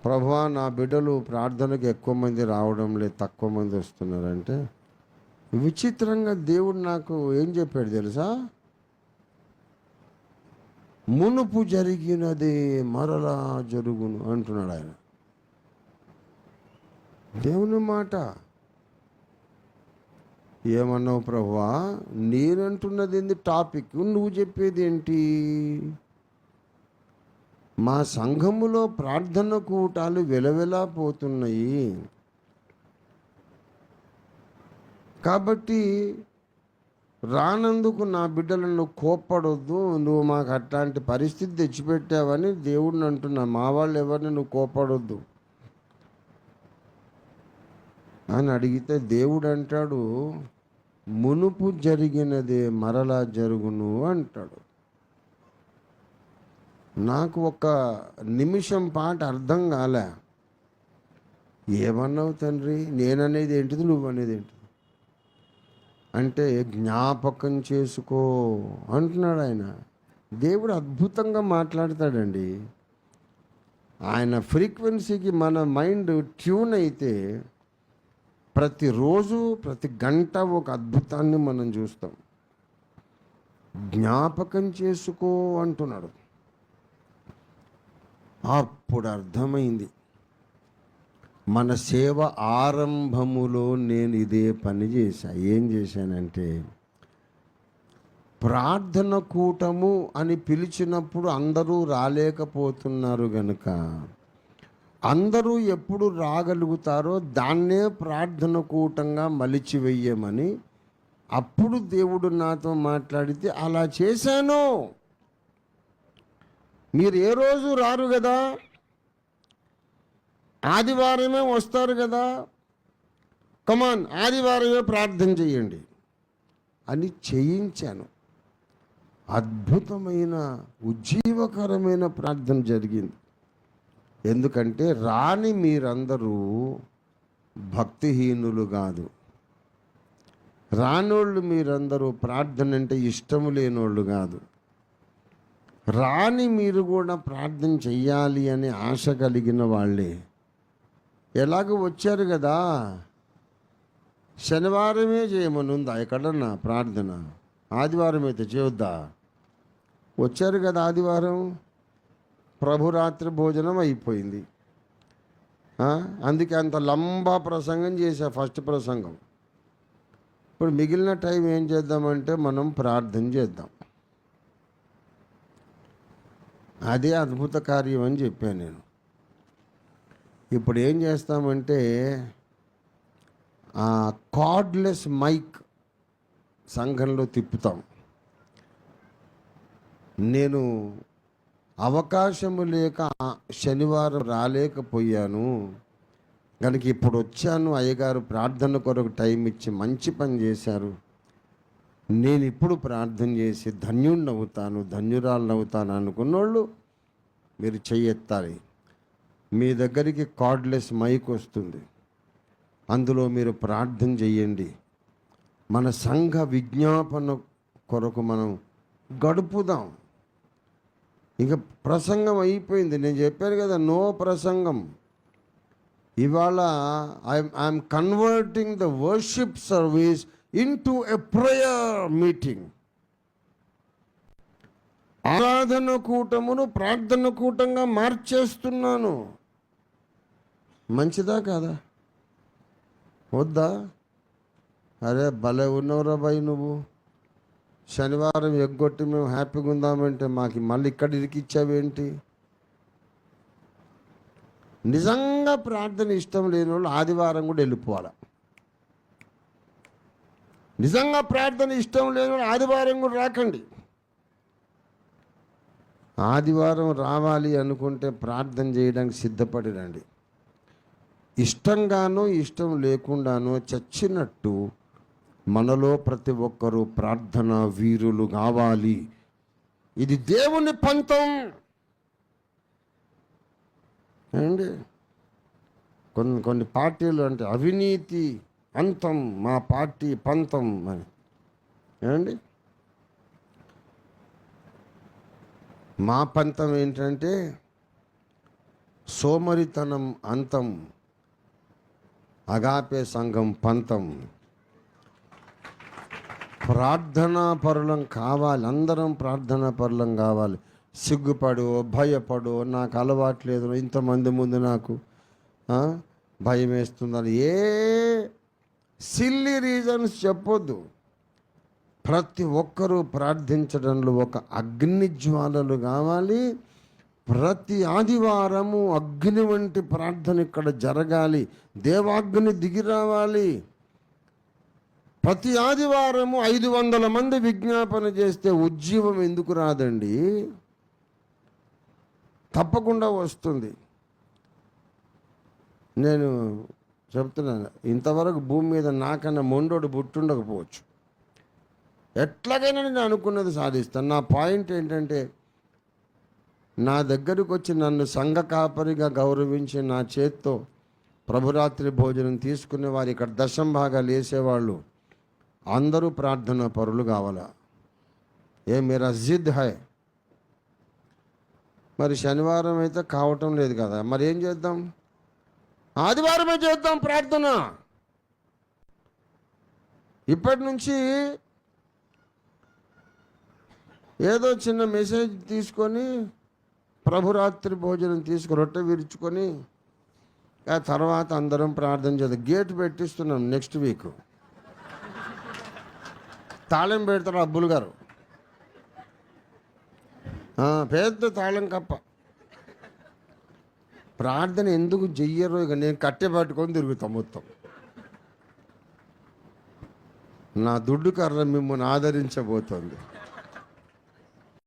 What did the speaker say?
ప్రభువా, నా బిడ్డలు ప్రార్థనకు ఎక్కువ మంది రావడం లేదు, తక్కువ మంది వస్తున్నారంటే, విచిత్రంగా దేవుడు నాకు ఏం చెప్పాడు తెలుసా? మునుపు జరిగినదే మరలా జరుగును అంటున్నాడు ఆయన. దేవుని మాట. ఏమన్నావు ప్రభువా? నేనంటున్నది ఏంది టాపిక్, నువ్వు చెప్పేది ఏంటి? మా సంఘములో ప్రార్థన కూటాలు వెలవెలా పోతున్నాయి, కాబట్టి రానందుకు నా బిడ్డలను కోప్పడొద్దు, నువ్వు మాకు అట్లాంటి పరిస్థితి తెచ్చిపెట్టావని దేవుడిని అంటున్నా. మా వాళ్ళు ఎవరిని నువ్వు కోప్పడొద్దు అని అడిగితే దేవుడు అంటాడు, మునుపు జరిగినదే మరలా జరుగును అంటాడు. నాకు ఒక నిమిషం పాట అర్థం కాలే. ఏమన్నావు తండ్రి? నేననేది ఏంటిది, నువ్వు అనేది ఏంటిది అంటే, జ్ఞాపకం చేసుకో అంటున్నాడు ఆయన. దేవుడు అద్భుతంగా మాట్లాడతాడండి. ఆయన ఫ్రీక్వెన్సీకి మన మైండ్ ట్యూన్ అయితే ప్రతిరోజు ప్రతి గంట ఒక అద్భుతాన్ని మనం చూస్తాం. జ్ఞాపకం చేసుకో అంటున్నాడు. అప్పుడు అర్థమైంది, మన సేవ ఆరంభములో నేను ఇదే పని చేశా. ఏం చేశానంటే, ప్రార్థన కూటము అని పిలిచినప్పుడు అందరూ రాలేకపోతున్నారు గనుక, అందరూ ఎప్పుడు రాగలుగుతారో దాన్నే ప్రార్థన కూటంగా మలిచివెయ్యమని అప్పుడు దేవుడు నాతో మాట్లాడితే అలా చేశాను. మీరు ఏ రోజు రారు కదా, ఆదివారమే వస్తారు కదా, కమాన్ ఆదివారమే ప్రార్థన చేయండి అని చేయించాను. అద్భుతమైన ఉజ్జీవకరమైన ప్రార్థన జరిగింది. ఎందుకంటే రాని మీరందరూ భక్తిహీనులు కాదు, రానోళ్ళు మీరందరూ ప్రార్థన అంటే ఇష్టము లేనోళ్ళు కాదు, రాని మీరు కూడా ప్రార్థన చెయ్యాలి అనే ఆశ కలిగిన వాళ్ళే. ఎలాగో వచ్చారు కదా, శనివారమే చేయమనుందా ఎక్కడన్నా ప్రార్థన? ఆదివారం అయితే చేయొద్దా? వచ్చారు కదా ఆదివారం, ప్రభురాత్రి భోజనం అయిపోయింది. అందుకే అంత లంబా ప్రసంగం చేశా, ఫస్ట్ ప్రసంగం. ఇప్పుడు మిగిలిన టైం ఏం చేద్దామంటే మనం ప్రార్థన చేద్దాం. అదే అద్భుత కార్యం అని చెప్పాను నేను. ఇప్పుడు ఏం చేస్తామంటే, కార్డ్లెస్ మైక్ సంఘంలో తిప్పుతాం. నేను అవకాశము లేక శనివారం రాలేకపోయాను కనుక ఇప్పుడు వచ్చాను. అయ్యగారు ప్రార్థన కొరకు టైం ఇచ్చి మంచి పని చేశారు, నేను ఇప్పుడు ప్రార్థన చేసి ధన్యుణ్ణవుతాను, ధన్యురాలనవుతాను అనుకున్నోళ్ళు మీరు చెయ్యెత్తాలి. మీ దగ్గరికి కార్డ్లెస్ మైక్ వస్తుంది, అందులో మీరు ప్రార్థన చెయ్యండి. మన సంఘ విజ్ఞాపన కొరకు మనం గడుపుదాం. ఇక ప్రసంగం అయిపోయింది, నేను చెప్పాను కదా, నో ప్రసంగం. ఇవాళ I'm converting the worship service into a prayer meeting. ఆరాధన కూటమును ప్రార్థన కూటంగా మార్చేస్తున్నాను. మంచిదా కాదా? వద్దా? అరే భలే ఉన్నవరా బాయ్, నువ్వు శనివారం ఎగ్గొట్టి మేము హ్యాపీగా ఉందామంటే మాకు మళ్ళీ ఇక్కడ ఇరికిచ్చావేంటి? నిజంగా ప్రార్థన ఇష్టం లేని వాళ్ళు ఆదివారం కూడా వెళ్ళిపోవాలి. నిజంగా ప్రార్థన ఇష్టం లేని వాళ్ళు ఆదివారం కూడా రాకండి. ఆదివారం రావాలి అనుకుంటే ప్రార్థన చేయడానికి సిద్ధపడి రండి. ఇష్టంగానో ఇష్టం లేకుండానో చచ్చినట్టు మనలో ప్రతి ఒక్కరూ ప్రార్థన వీరులు కావాలి. ఇది దేవుని పంతం అండి. కొన్ని పార్టీలు అంటే అవినీతి అంతం, మా పార్టీ పంతం అని ఏమండి. మా పంతం ఏంటంటే సోమరితనం అంతం, అగాపే సంఘం పంతం. ప్రార్థనా పరులం కావాలి, అందరం ప్రార్థనా పరులం కావాలి. సిగ్గుపడు, భయపడు, నాకు అలవాట్లేదు, ఇంతమంది ముందు నాకు భయం వేస్తుందని ఏ సిల్లీ రీజన్స్ చెప్పొద్దు. ప్రతి ఒక్కరూ ప్రార్థించడంలో ఒక అగ్ని జ్వాలలు కావాలి. ప్రతి ఆదివారము అగ్ని వంటి ప్రార్థన ఇక్కడ జరగాలి. దేవాగ్ని దిగి రావాలి. ప్రతి ఆదివారము 500 మంది విజ్ఞాపన చేస్తే ఉజ్జీవం ఎందుకు రాదండి? తప్పకుండా వస్తుంది. నేను చెప్తున్నాను, ఇంతవరకు భూమి మీద నాకన్నా మొండోడు పుట్టుండకపోవచ్చు. ఎట్లాగైనా నేను అనుకున్నది సాధిస్తాను. నా పాయింట్ ఏంటంటే, నా దగ్గరకు వచ్చి నన్ను సంఘ కాపరిగా గౌరవించి నా చేత్తో ప్రభురాత్రి భోజనం తీసుకునే వారు, ఇక్కడ దశంభాగాలు వేసేవాళ్ళు అందరూ ప్రార్థన పరులు కావాలా? ఏ మేరా జిద్ హై. మరి శనివారం అయితే కావటం లేదు కదా, మరి ఏం చేద్దాం? ఆదివారమే చేద్దాం ప్రార్థన. ఇప్పటి నుంచి ఏదో చిన్న మెసేజ్ తీసుకొని ప్రభురాత్రి భోజనం తీసుకొని రొట్టె విరుచుకొని ఆ తర్వాత అందరం ప్రార్థన చేద్దాం. గేట్ పెట్టిస్తున్నాం నెక్స్ట్ వీక్. తాళం పెడతారు అబ్బులు గారు, పెద్ద తాళం కప్ప. ప్రార్థన ఎందుకు చెయ్యరు? ఇక నేను కట్టె పట్టుకొని తిరుగుతాం మొత్తం. నా దుడ్డు కర్ర మిమ్మల్ని ఆదరించబోతోంది.